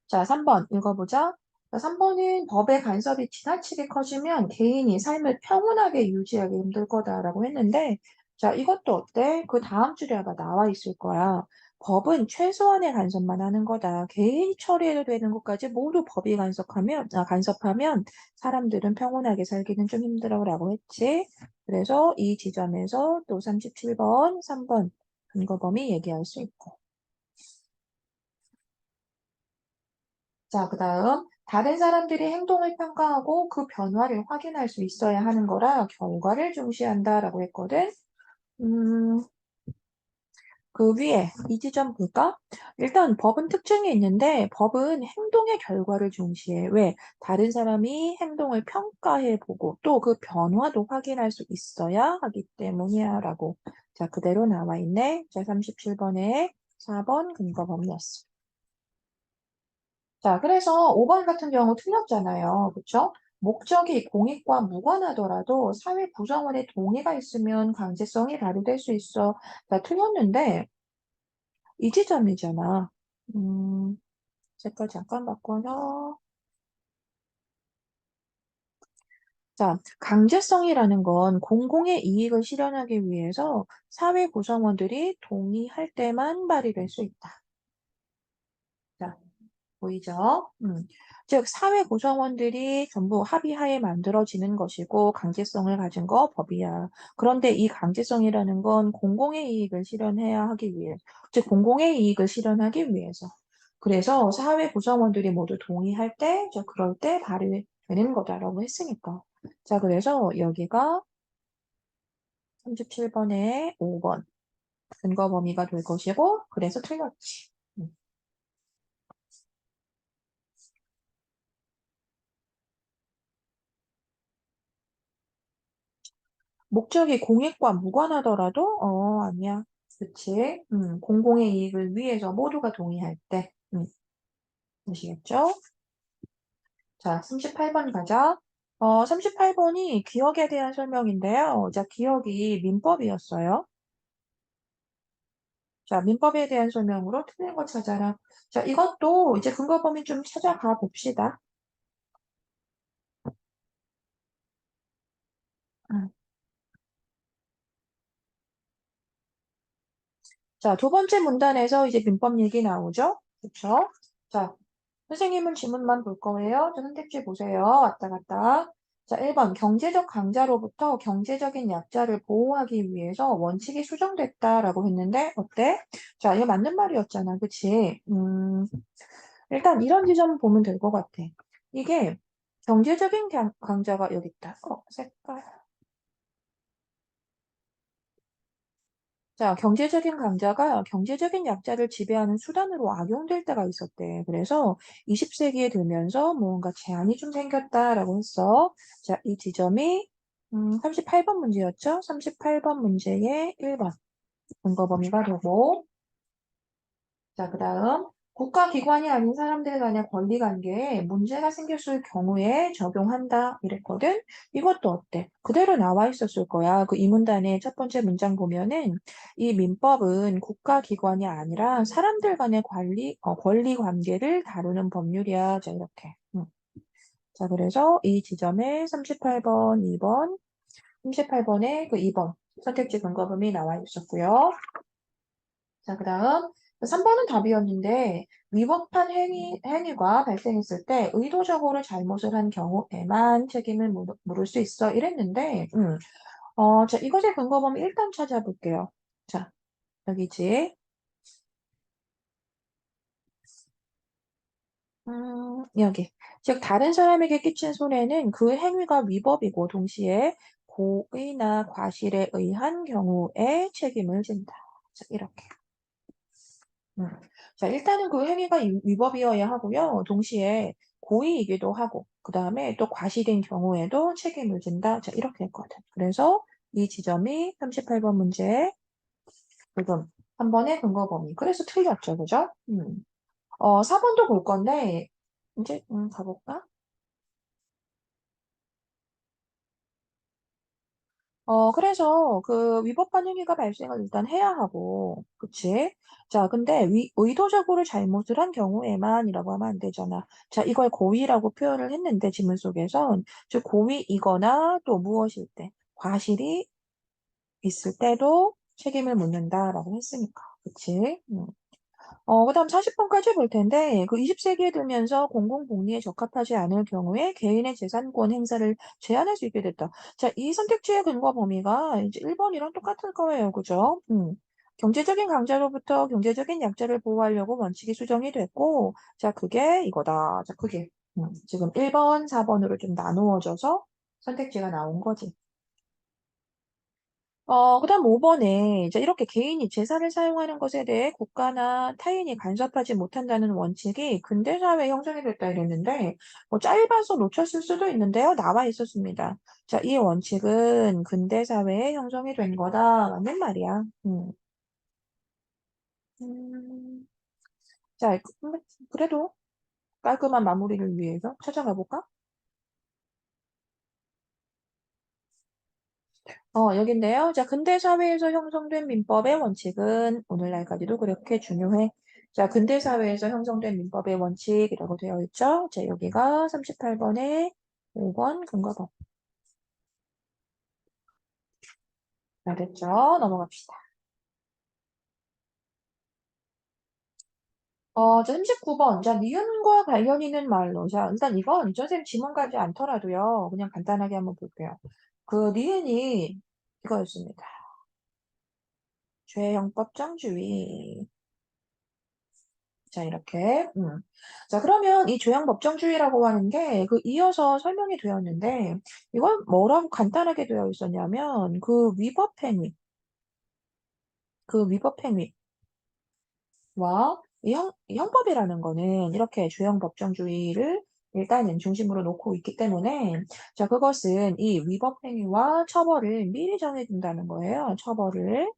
자, 3번 읽어보자. 자, 3번은 법의 간섭이 지나치게 커지면 개인이 삶을 평온하게 유지하기 힘들 거다라고 했는데, 자, 이것도 어때? 그 다음 줄에 아마 나와 있을 거야. 법은 최소한의 간섭만 하는 거다. 개인이 처리해도 되는 것까지 모두 법이 간섭하면 사람들은 평온하게 살기는 좀 힘들어라고 했지. 그래서 이 지점에서 또 37번, 3번 근거 범위 얘기할 수 있고. 자, 그다음 다른 사람들이 행동을 평가하고 그 변화를 확인할 수 있어야 하는 거라 결과를 중시한다라고 했거든. 음, 그 위에 이 지점 볼까? 일단 법은 특징이 있는데 법은 행동의 결과를 중시해. 왜? 다른 사람이 행동을 평가해 보고 또 그 변화도 확인할 수 있어야 하기 때문이야 라고. 자, 그대로 나와 있네. 자, 37번에 4번 근거 범위였어. 자, 그래서 5번 같은 경우 틀렸잖아요. 그쵸? 목적이 공익과 무관하더라도 사회 구성원의 동의가 있으면 강제성이 발휘될 수 있어. 자, 틀렸는데 이 지점이잖아. 색깔 잠깐 바꿔서. 자, 강제성이라는 건 공공의 이익을 실현하기 위해서 사회 구성원들이 동의할 때만 발휘될 수 있다. 자, 보이죠? 즉, 사회 구성원들이 전부 합의하에 만들어지는 것이고 강제성을 가진 거 법이야. 그런데 이 강제성이라는 건 공공의 이익을 실현해야 하기 위해, 즉, 공공의 이익을 실현하기 위해서. 그래서 사회 구성원들이 모두 동의할 때, 그럴 때 발휘되는 거다라고 했으니까. 자, 그래서 여기가 37번에 5번 근거 범위가 될 것이고, 그래서 틀렸지. 음. 목적이 공익과 무관하더라도, 아니야. 그치? 공공의 이익을 위해서 모두가 동의할 때. 아시겠죠? 자, 38번 가자. 38번이 기억에 대한 설명인데요. 자, 기억이 민법이었어요. 자, 민법에 대한 설명으로 틀린 거 찾아라. 자, 이것도 이제 근거 범위 좀 찾아가 봅시다. 음. 자, 두 번째 문단에서 이제 민법 얘기 나오죠? 그쵸? 자, 선생님은 지문만 볼 거예요. 저 선택지 보세요. 왔다 갔다. 자, 1번. 경제적 강자로부터 경제적인 약자를 보호하기 위해서 원칙이 수정됐다라고 했는데, 어때? 자, 이거 맞는 말이었잖아. 그치? 일단 이런 지점 보면 될 것 같아. 이게 경제적인 강자가 여기 있다. 색깔. 자, 경제적인 강자가 경제적인 약자를 지배하는 수단으로 악용될 때가 있었대. 그래서 20세기에 들면서 뭔가 제한이 좀 생겼다라고 했어. 자, 이 지점이 38번 문제였죠? 38번 문제의 1번 근거 범위가 되고, 자, 그다음 국가기관이 아닌 사람들 간의 권리관계에 문제가 생겼을 경우에 적용한다 이랬거든. 이것도 어때? 그대로 나와 있었을 거야. 그 이 문단의 첫 번째 문장 보면은 이 민법은 국가기관이 아니라 사람들 간의 권리 관계를 다루는 법률이야. 자, 이렇게. 자, 그래서 이 지점에 38번, 2번, 38번에 그 2번 선택지 근거범위 나와 있었고요. 자, 그다음 3번은 답이었는데 위법한 행위가 발생했을 때 의도적으로 잘못을 한 경우에만 책임을 물을 수 있어 이랬는데 자, 이것의 근거 범위 일단 찾아볼게요. 자, 여기지. 여기. 즉 다른 사람에게 끼친 손해는 그 행위가 위법이고 동시에 고의나 과실에 의한 경우에 책임을 진다. 자, 이렇게. 음. 자, 일단은 그 행위가 위법이어야 하고요. 동시에 고의이기도 하고, 그 다음에 또 과실인 경우에도 책임을 진다. 자, 이렇게 했거든. 그래서 이 지점이 38번 문제, 지금 한 번의 근거 범위. 그래서 틀렸죠. 그죠? 4번도 볼 건데, 이제, 가볼까? 그래서 그 위법한 행위가 발생을 일단 해야 하고, 그치? 자, 근데 의도적으로 잘못을 한 경우에만이라고 하면 안 되잖아. 자, 이걸 고의라고 표현을 했는데, 지문 속에선, 즉, 고의이거나 또 무엇일 때, 과실이 있을 때도 책임을 묻는다라고 했으니까. 그치? 그다음 40번까지 볼 텐데, 그 20세기에 들면서 공공복리에 적합하지 않을 경우에 개인의 재산권 행사를 제한할 수 있게 됐다. 자, 이 선택지의 근거 범위가 이제 1번이랑 똑같을 거예요. 그죠? 경제적인 강자로부터 경제적인 약자를 보호하려고 원칙이 수정이 됐고, 자, 그게 이거다. 자, 그게. 지금 1번, 4번으로 좀 나누어져서 선택지가 나온 거지. 그다음 5번에 이제 이렇게 개인이 재산을 사용하는 것에 대해 국가나 타인이 간섭하지 못한다는 원칙이 근대 사회에 형성이 됐다 이랬는데 뭐 짧아서 놓쳤을 수도 있는데요. 나와 있었습니다. 자, 이 원칙은 근대 사회에 형성이 된 거다. 맞는 말이야. 음, 자, 그래도 깔끔한 마무리를 위해서 찾아가 볼까? 여긴데요. 자, 근대 사회에서 형성된 민법의 원칙은 오늘날까지도 그렇게 중요해. 자, 근대 사회에서 형성된 민법의 원칙이라고 되어 있죠. 자, 여기가 38번에 5번 근거법. 알겠죠? 넘어갑시다. 자, 39번. 자, 니은과 관련 있는 말로. 자, 일단 이건 선생님 지문 가지 않더라도요. 그냥 간단하게 한번 볼게요. 그 니은이 이거였습니다. 죄형법정주의. 자, 이렇게. 자, 그러면 이 조양법정주의라고 하는 게 그 이어서 설명이 되었는데, 이건 뭐라고 간단하게 되어 있었냐면, 그 위법행위와 이 형법이라는 거는 이렇게 조양법정주의를 일단은 중심으로 놓고 있기 때문에, 자, 그것은 이 위법행위와 처벌을 미리 정해둔다는 거예요. 처벌을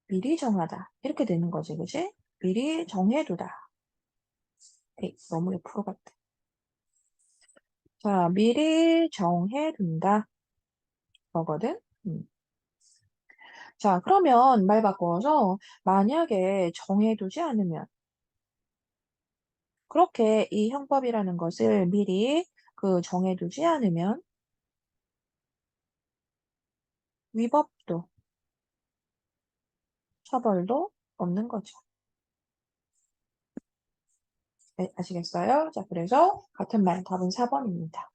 미리 정하다. 이렇게 되는 거지, 그지? 미리 정해두다. 에이, 너무 옆으로 갔다. 자, 미리 정해둔다. 거거든. 자, 그러면 말 바꿔서 만약에 정해두지 않으면 그렇게 이 형법이라는 것을 미리 정해두지 않으면 위법도 처벌도 없는 거죠. 네, 아시겠어요? 자, 그래서 같은 말 답은 4번입니다.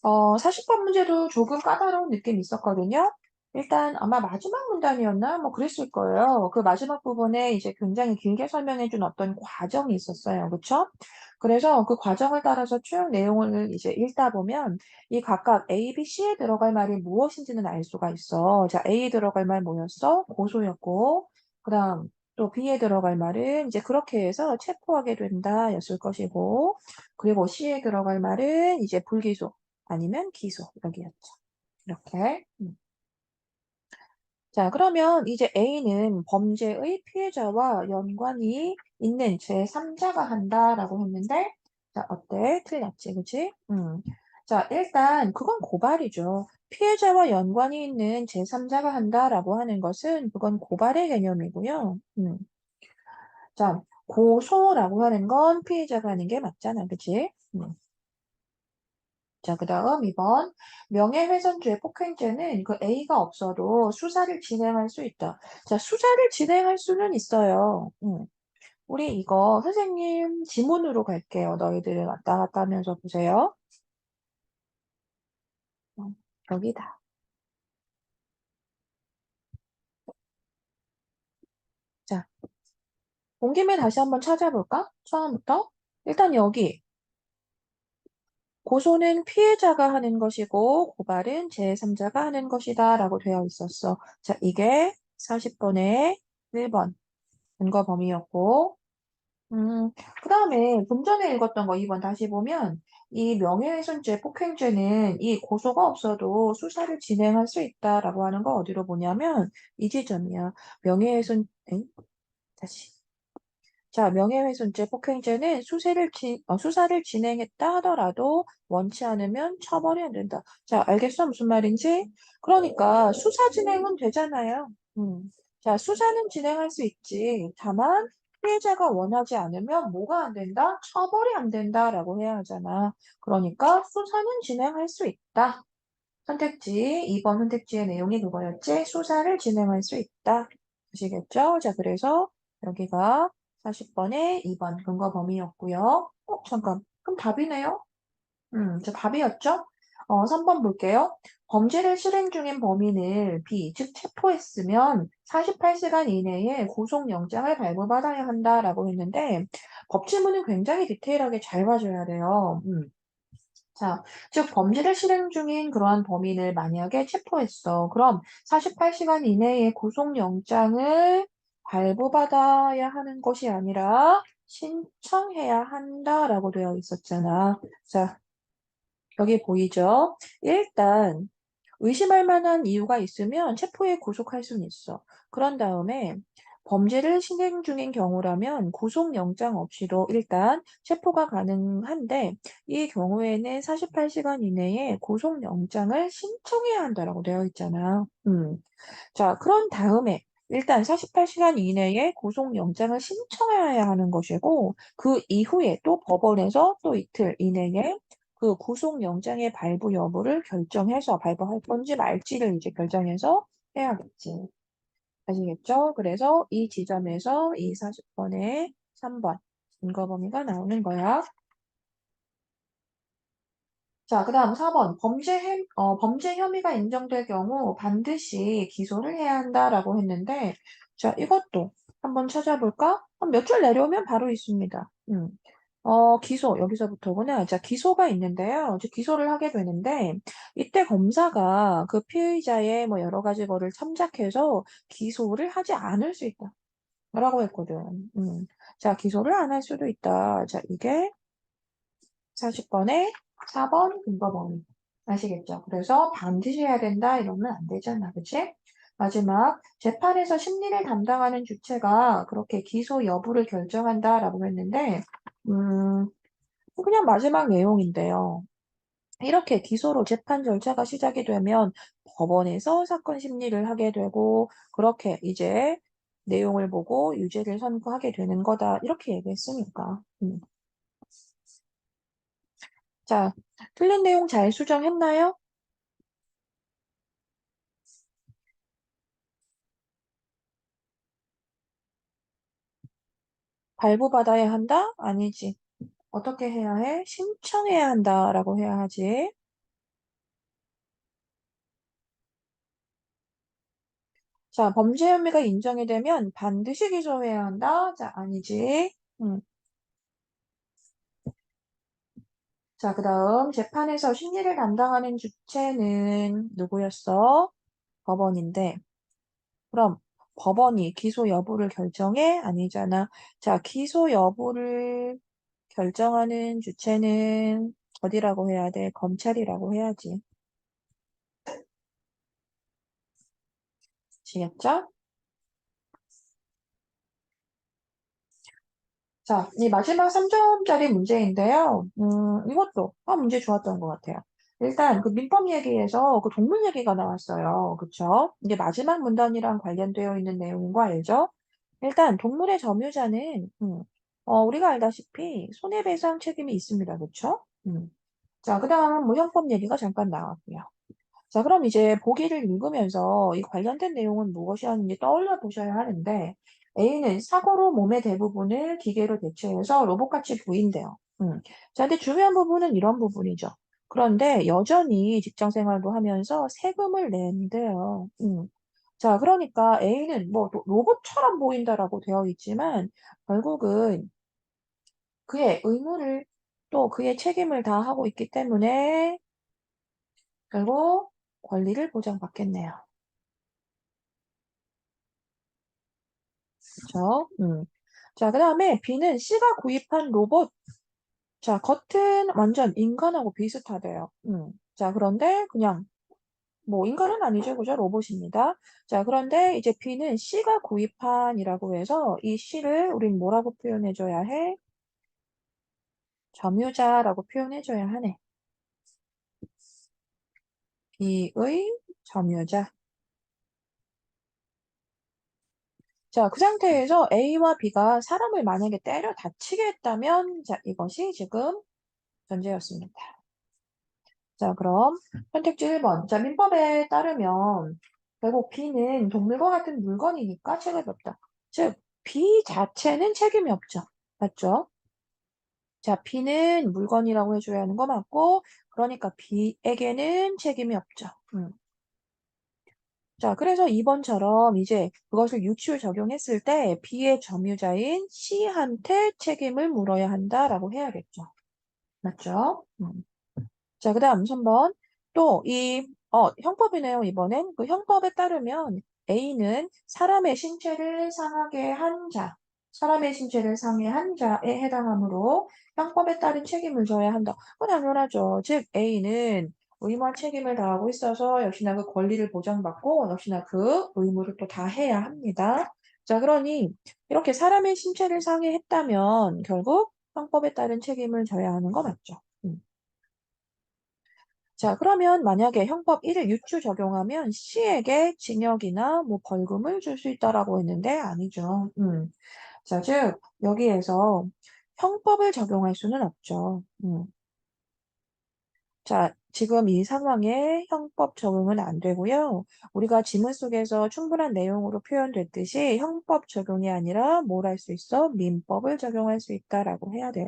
40번 문제도 조금 까다로운 느낌이 있었거든요. 일단 아마 마지막 문단이었나? 뭐 그랬을 거예요. 그 마지막 부분에 이제 굉장히 길게 설명해준 어떤 과정이 있었어요. 그쵸? 그래서 그 과정을 따라서 쭉 내용을 이제 읽다 보면 이 각각 A, B, C에 들어갈 말이 무엇인지는 알 수가 있어. 자, A에 들어갈 말 뭐였어? 고소였고, 그 다음 또 B에 들어갈 말은 이제 그렇게 해서 체포하게 된다 였을 것이고, 그리고 C에 들어갈 말은 이제 불기소. 아니면 기소 여기였죠. 이렇게. 자, 그러면 이제 A는 범죄의 피해자와 연관이 있는 제3자가 한다라고 했는데, 자, 어때? 틀렸지, 그치? 자, 일단 그건 고발이죠. 피해자와 연관이 있는 제3자가 한다라고 하는 것은 그건 고발의 개념이고요. 자, 고소라고 하는 건 피해자가 하는 게 맞잖아, 그치? 자, 그 다음 2번. 명예훼손죄, 폭행죄는 그 A가 없어도 수사를 진행할 수 있다. 자, 수사를 진행할 수는 있어요. 우리 이거 선생님 지문으로 갈게요. 너희들 왔다 갔다 하면서 보세요. 어, 여기다. 자, 온 김에 다시 한번 찾아볼까? 처음부터. 일단 여기. 고소는 피해자가 하는 것이고, 고발은 제3자가 하는 것이다. 라고 되어 있었어. 자, 이게 40번의 1번. 근거 범위였고, 그 다음에 좀 전에 읽었던 거 2번 다시 보면 이 명예훼손죄, 폭행죄는 이 고소가 없어도 수사를 진행할 수 있다라고 하는 거 어디로 보냐면 이 지점이야. 명예훼손, 다시. 자, 명예훼손죄, 폭행죄는 수사를 진행했다 하더라도 원치 않으면 처벌이 안 된다. 자, 알겠어? 무슨 말인지? 그러니까 수사 진행은 되잖아요. 자, 수사는 진행할 수 있지. 다만 피해자가 원하지 않으면 뭐가 안 된다? 처벌이 안 된다라고 해야 하잖아. 그러니까 수사는 진행할 수 있다. 선택지, 2번 선택지의 내용이 그거였지? 수사를 진행할 수 있다. 아시겠죠? 자, 그래서 여기가 40번에 2번 근거 범위였고요. 잠깐. 그럼 답이네요? 저 답이었죠? 3번 볼게요. 범죄를 실행 중인 범인을 즉 체포했으면 48시간 이내에 구속영장을 발부받아야 한다라고 했는데 법치문은 굉장히 디테일하게 잘 봐줘야 돼요. 자, 즉 범죄를 실행 중인 그러한 범인을 만약에 체포했어. 그럼 48시간 이내에 구속영장을 발부받아야 하는 것이 아니라 신청해야 한다라고 되어 있었잖아. 자, 여기 보이죠? 일단 의심할 만한 이유가 있으면 체포에 구속할 수는 있어. 그런 다음에 범죄를 실행 중인 경우라면 구속영장 없이도 일단 체포가 가능한데 이 경우에는 48시간 이내에 구속영장을 신청해야 한다라고 되어 있잖아. 자, 그런 다음에 일단 48시간 이내에 구속영장을 신청해야 하는 것이고 그 이후에 또 법원에서 또 이틀 이내에 그 구속영장의 발부 여부를 결정해서 발부할 건지 말지를 이제 결정해서 해야겠지. 아시겠죠? 그래서 이 지점에서 이 40번에 3번 증거 범위가 나오는 거야. 자, 그 다음 4번. 범죄 혐의가 인정될 경우 반드시 기소를 해야 한다라고 했는데, 자, 이것도 한번 찾아볼까? 몇 줄 내려오면 바로 있습니다. 기소, 여기서부터구나. 자, 기소가 있는데요. 이제 기소를 하게 되는데, 이때 검사가 그 피의자의 뭐 여러 가지 거를 참작해서 기소를 하지 않을 수 있다. 라고 했거든. 자, 기소를 안 할 수도 있다. 자, 이게 40번에 4번 근거 범위. 아시겠죠? 그래서 반드시 해야 된다 이러면 안 되잖아. 그치? 마지막 재판에서 심리를 담당하는 주체가 그렇게 기소 여부를 결정한다라고 했는데 그냥 마지막 내용인데요. 이렇게 기소로 재판 절차가 시작이 되면 법원에서 사건 심리를 하게 되고 그렇게 이제 내용을 보고 유죄를 선고하게 되는 거다. 이렇게 얘기했으니까. 자, 틀린 내용 잘 수정했나요? 발부받아야 한다? 아니지. 어떻게 해야 해? 신청해야 한다라고 해야 하지. 자, 범죄 혐의가 인정이 되면 반드시 기소해야 한다? 자, 아니지. 음. 자, 그 다음 재판에서 심리를 담당하는 주체는 누구였어? 법원인데. 그럼 법원이 기소 여부를 결정해? 아니잖아. 자, 기소 여부를 결정하는 주체는 어디라고 해야 돼? 검찰이라고 해야지. 아시겠죠? 자, 이 마지막 3점짜리 문제인데요. 이것도 문제 좋았던 것 같아요. 일단 그 민법 얘기에서 그 동물 얘기가 나왔어요. 그쵸? 이게 마지막 문단이랑 관련되어 있는 내용인 거 알죠? 일단 동물의 점유자는 우리가 알다시피 손해배상 책임이 있습니다. 그쵸? 자, 그 다음 뭐 형법 얘기가 잠깐 나왔고요. 자, 그럼 이제 보기를 읽으면서 이 관련된 내용은 무엇이었는지 떠올려 보셔야 하는데, A는 사고로 몸의 대부분을 기계로 대체해서 로봇같이 보인대요. 자, 근데 중요한 부분은 이런 부분이죠. 그런데 여전히 직장 생활도 하면서 세금을 낸대요. 자, 그러니까 A는 뭐 로봇처럼 보인다라고 되어 있지만, 결국은 그의 의무를 또 그의 책임을 다하고 있기 때문에 결국 권리를 보장받겠네요. 그쵸? 자, 그 다음에 B는 C가 구입한 로봇. 자, 겉은 완전 인간하고 비슷하대요. 자, 그런데 그냥, 뭐, 인간은 아니죠. 그죠? 로봇입니다. 자, 그런데 이제 B는 C가 구입한이라고 해서 이 C를 우린 뭐라고 표현해줘야 해? 점유자라고 표현해줘야 하네. B의 점유자. 자, 그 상태에서 A와 B가 사람을 만약에 때려 다치게 했다면, 자, 이것이 지금 전제였습니다. 자, 그럼 선택지 1번. 자, 민법에 따르면 결국 B는 동물과 같은 물건이니까 책임이 없다. 즉, B 자체는 책임이 없죠. 맞죠? 자, B는 물건이라고 해줘야 하는 거 맞고, 그러니까 B에게는 책임이 없죠. 자, 그래서 2번처럼 이제 그것을 유추 적용했을 때 B의 점유자인 C한테 책임을 물어야 한다라고 해야겠죠. 맞죠? 자, 그 다음 3번. 또 형법이네요, 이번엔. 그 형법에 따르면 A는 사람의 신체를 상하게 한 자, 사람의 신체를 상해한 자에 해당하므로 형법에 따른 책임을 져야 한다. 당연하죠. 즉, A는 의무와 책임을 다하고 있어서 역시나 그 권리를 보장받고 역시나 그 의무를 또 다해야 합니다. 자, 그러니 이렇게 사람의 신체를 상해했다면 결국 형법에 따른 책임을 져야 하는 거 맞죠? 자, 그러면 만약에 형법 1을 유추 적용하면 C에게 징역이나 뭐 벌금을 줄 수 있다라고 했는데 아니죠. 자, 즉 여기에서 형법을 적용할 수는 없죠. 자, 지금 이 상황에 형법 적용은 안 되고요. 우리가 지문 속에서 충분한 내용으로 표현됐듯이 형법 적용이 아니라 뭘 할 수 있어? 민법을 적용할 수 있다라고 해야 돼요.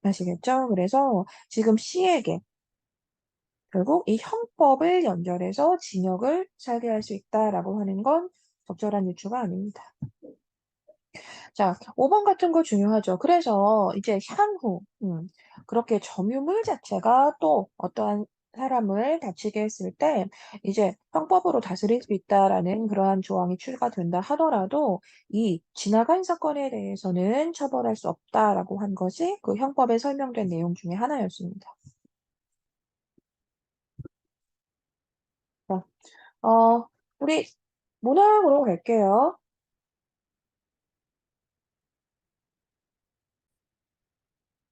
아시겠죠? 그래서 지금 C에게 결국 이 형법을 연결해서 징역을 살게 할 수 있다라고 하는 건 적절한 유추가 아닙니다. 자, 5번 같은 거 중요하죠. 그래서 이제 향후 그렇게 점유물 자체가 또 어떠한 사람을 다치게 했을 때 이제 형법으로 다스릴 수 있다라는 그러한 조항이 추가된다 하더라도 이 지나간 사건에 대해서는 처벌할 수 없다라고 한 것이 그 형법에 설명된 내용 중에 하나였습니다. 자, 우리 문항으로 갈게요.